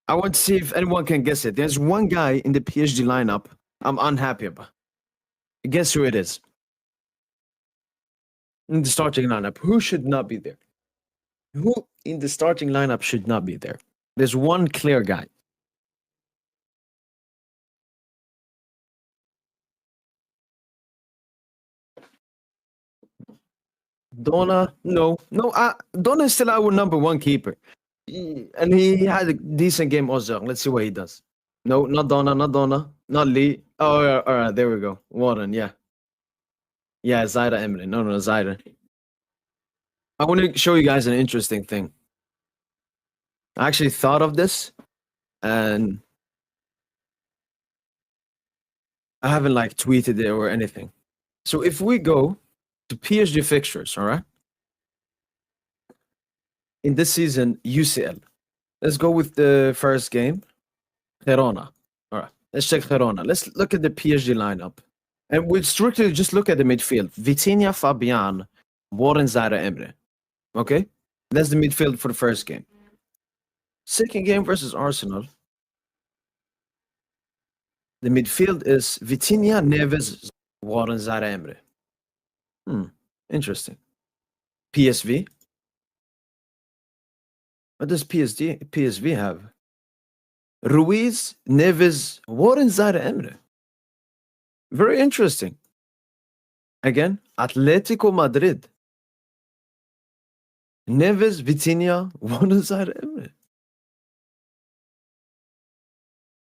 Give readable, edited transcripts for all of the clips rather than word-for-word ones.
I want to see if anyone can guess it. There's one guy in the PSG lineup I'm unhappy about. Guess who it is? In the starting lineup. Who should not be there? Who in the starting lineup should not be there? There's one clear guy. Donna, no. Donna is still our number one keeper. And he had a decent game also. Let's see what he does. No, not Donna, not Lee. Oh, all right, there we go. Warren, yeah. Yeah, Zaire Emery. No, Zaire. I want to show you guys an interesting thing. I actually thought of this, and I haven't like tweeted it or anything. So if we go to PSG fixtures, all right? In this season, UCL. Let's go with the first game. Girona. All right. Let's check Girona. Let's look at the PSG lineup. And we'll strictly just look at the midfield. Vitinha, Fabian, Warren Zaire Emery. Okay? That's the midfield for the first game. Second game versus Arsenal. The midfield is Vitinha, Neves, Warren Zaire Emery. Interesting. PSV. What does PSV have? Ruiz, Neves, Warren Zaire Emery. Very interesting. Again, Atletico Madrid. Neves, Vitinha, Warren Zaire Emery.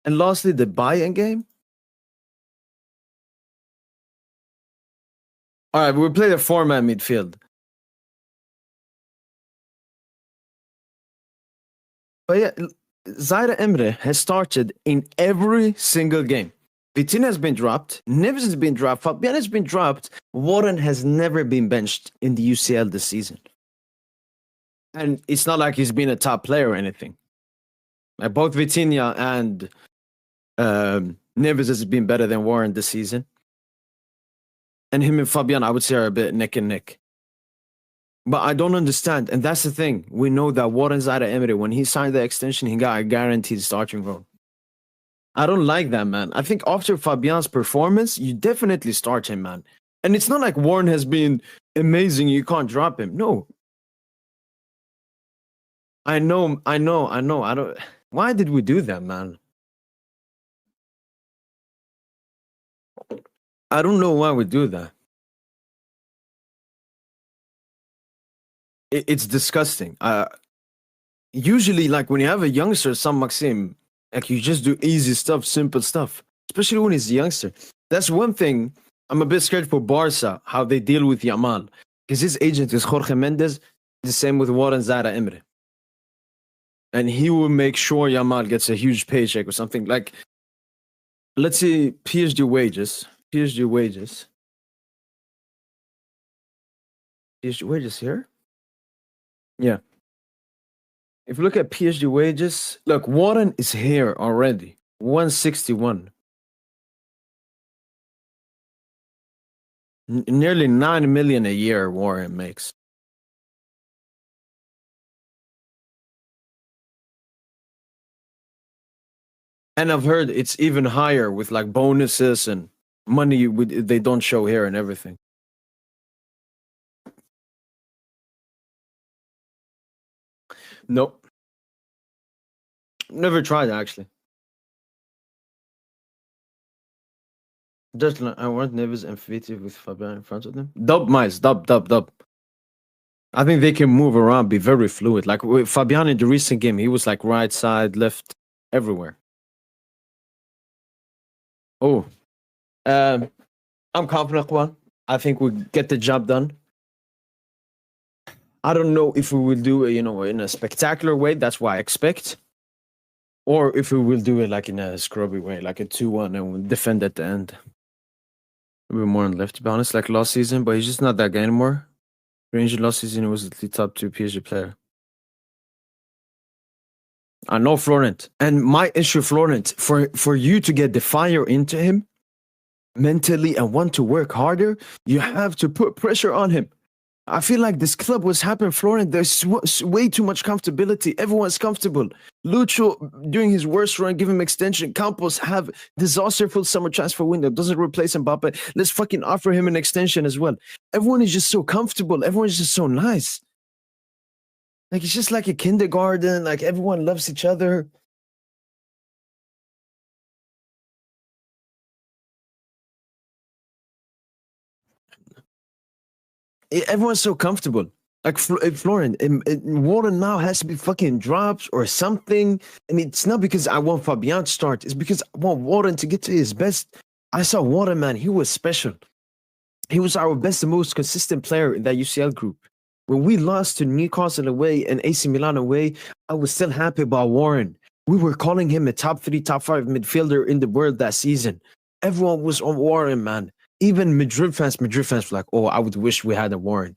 And lastly, the Bayern game. All right, we'll play the four-man midfield. But yeah, Zaire Emery has started in every single game. Vitinha has been dropped. Neves has been dropped. Fabian has been dropped. Warren has never been benched in the UCL this season. And it's not like he's been a top player or anything. Like both Vitinha and Neves has been better than Warren this season. And him and Fabian, I would say, are a bit neck and neck. But I don't understand. And that's the thing. We know that Warren Zaire Emery, when he signed the extension, he got a guaranteed starting role. I don't like that, man. I think after Fabian's performance, you definitely start him, man. And it's not like Warren has been amazing. You can't drop him. No. I know. I don't. Why did we do that, man? I don't know why we do that. It's disgusting. Usually, like when you have a youngster, some Maxim, like you just do easy stuff, simple stuff. Especially when he's a youngster. That's one thing. I'm a bit scared for Barca, how they deal with Yamal. Because his agent is Jorge Mendes, the same with Warren Zaire Emery. And he will make sure Yamal gets a huge paycheck or something. Like, let's see PSG wages. PSG wages here? Yeah. If you look at PSG wages, look, Warren is here already. 161. Nearly 9 million a year Warren makes. And I've heard it's even higher with like bonuses and money they don't show here and everything. Nope. Never tried actually. Just like, I want Neves and Fiti with Fabian in front of them. Dub. I think they can move around, be very fluid. Like with Fabian in the recent game, he was like right side, left, everywhere. Oh, I'm confident, Juan. I think we get the job done. I don't know if we will do it, in a spectacular way. That's what I expect. Or if we will do it like in a scrubby way, like a 2-1 and we'll defend at the end. A bit more on left, to be honest, like last season, but he's just not that guy anymore. Ranger last season, he was the top 2 PSG player. I know Florent. And my issue, Florent, for you to get the fire into him mentally and want to work harder, you have to put pressure on him. I feel like this club was happening, Florent. There's way too much comfortability. Everyone's comfortable. Lucho during his worst run, give him extension. Campos have disasterful summer transfer window. Doesn't replace Mbappe. Let's fucking offer him an extension as well. Everyone is just so comfortable. Everyone is just so nice. Like it's just like a kindergarten. Like everyone loves each other. Everyone's so comfortable. Like Florent, Warren now has to be fucking dropped or something. And it's not because I want Fabian to start. It's because I want Warren to get to his best. I saw Warren, man. He was special. He was our best and most consistent player in that UCL group. When we lost to Newcastle away and AC Milan away, I was still happy about Warren. We were calling him a top 3, top 5 midfielder in the world that season. Everyone was on Warren, man. Even Madrid fans were like, oh, I would wish we had a Warren.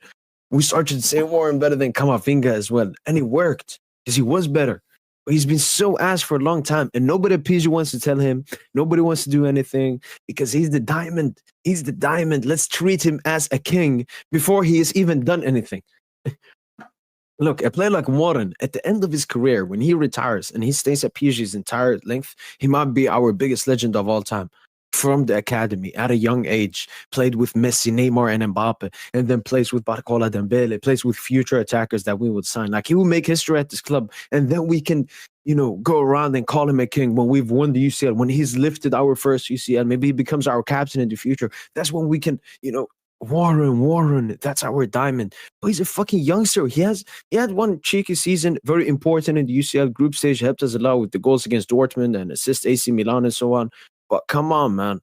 We started to say Warren better than Camavinga as well. And it worked because he was better. But he's been so ass for a long time. And nobody at PSG wants to tell him. Nobody wants to do anything because he's the diamond. He's the diamond. Let's treat him as a king before he has even done anything. Look, a player like Warren, at the end of his career, when he retires and he stays at PSG's entire length, he might be our biggest legend of all time. From the academy at a young age, played with Messi, Neymar, and Mbappe, and then plays with Barcola Dembele, plays with future attackers that we would sign. Like he will make history at this club, and then we can, go around and call him a king when we've won the UCL, when he's lifted our first UCL, maybe he becomes our captain in the future. That's when we can, Warren, that's our diamond. But he's a fucking youngster. He had one cheeky season, very important in the UCL group stage, helped us a lot with the goals against Dortmund and assist AC Milan and so on. But come on, man.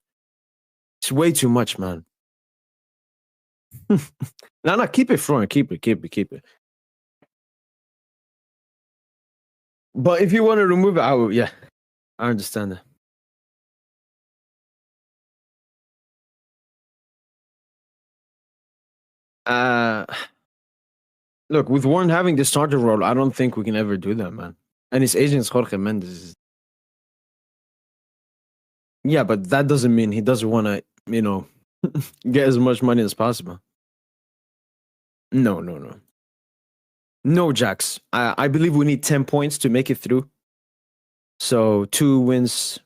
It's way too much, man. No, keep it, Florian. Keep it. But if you want to remove it, I will, yeah. I understand that. Look, with Warren having the starter role, I don't think we can ever do that, man. And his agent is Jorge Mendes. Yeah, but that doesn't mean he doesn't want to, get as much money as possible. No. No, Jax. I believe we need 10 points to make it through. So 2 wins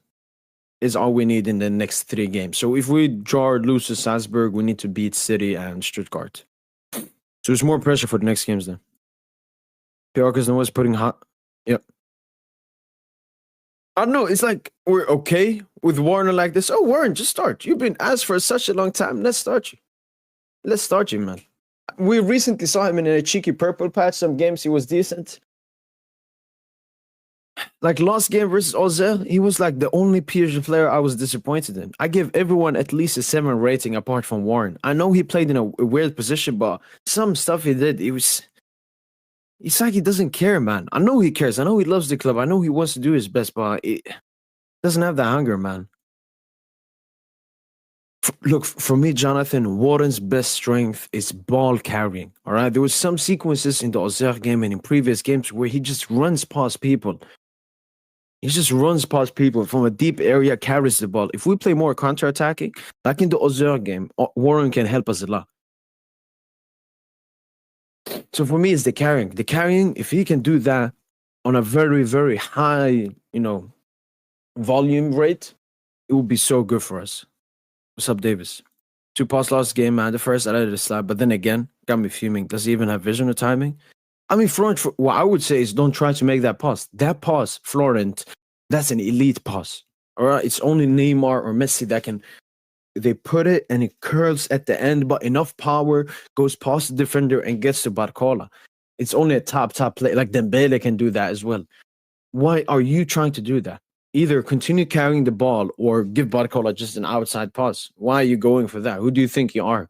is all we need in the next 3 games. So if we draw or lose to Salzburg, we need to beat City and Stuttgart. So it's more pressure for the next games then. Piokas was putting hot. Yep. I don't know. It's like we're okay with Warren like this. Oh, Warren, just start. You've been asked for such a long time. Let's start you, man. We recently saw him in a cheeky purple patch. Some games he was decent. Like last game versus Ozel, he was like the only PSG player I was disappointed in. I give everyone at least a 7 rating apart from Warren. I know he played in a weird position, but some stuff he did, it's like he doesn't care, man. I know he cares. I know he loves the club. I know he wants to do his best, but he doesn't have the hunger, man. Look, for me, Jonathan, Warren's best strength is ball carrying. All right, there was some sequences in the Auxerre game and in previous games where he just runs past people. He just runs past people from a deep area, carries the ball. If we play more counter-attacking, like in the Auxerre game, Warren can help us a lot. So for me, it's the carrying. The carrying, if he can do that on a very, very high, volume rate, it would be so good for us. What's up, Davis? 2 pass last game, man. The first I let it slide, but then again, got me fuming. Does he even have vision or timing? I mean, Florent, what I would say is don't try to make that pass. That pass, Florent, that's an elite pass. All right, it's only Neymar or Messi that can. They put it and it curls at the end, but enough power goes past the defender and gets to Barcola. It's only a top play. Like Dembele can do that as well. Why are you trying to do that? Either continue carrying the ball or give Barcola just an outside pass. Why are you going for that? Who do you think you are?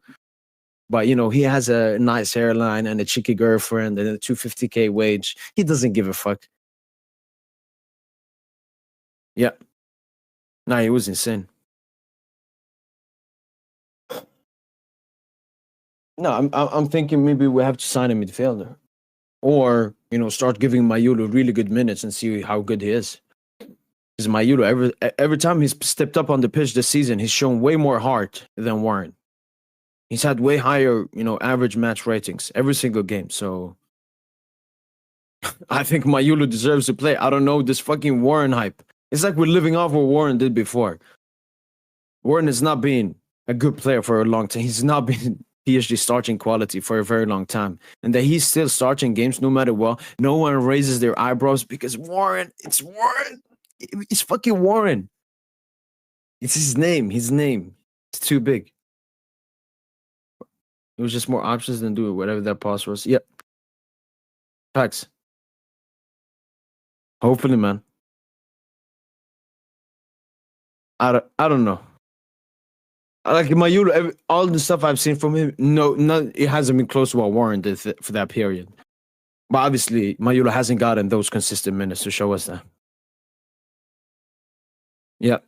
But, he has a nice hairline and a cheeky girlfriend and a 250K wage. He doesn't give a fuck. Yeah. Nah, he was insane. No, I'm thinking maybe we have to sign a midfielder. Or, start giving Mayulu really good minutes and see how good he is. Because Mayulu, every time he's stepped up on the pitch this season, he's shown way more heart than Warren. He's had way higher, average match ratings every single game. So I think Mayulu deserves to play. I don't know this fucking Warren hype. It's like we're living off what Warren did before. Warren has not been a good player for a long time. He's not been PSG starting quality for a very long time. And that he's still starting games no matter what. No one raises their eyebrows because Warren, it's Warren. It's fucking Warren. It's his name. His name. It's too big. It was just more options than do it, whatever that pause was. Yep. Facts. Hopefully, man. I don't know. Like Mayulu, all the stuff I've seen from him, it hasn't been close to what Warren did for that period. But obviously, Mayulu hasn't gotten those consistent minutes to show us that. Yeah.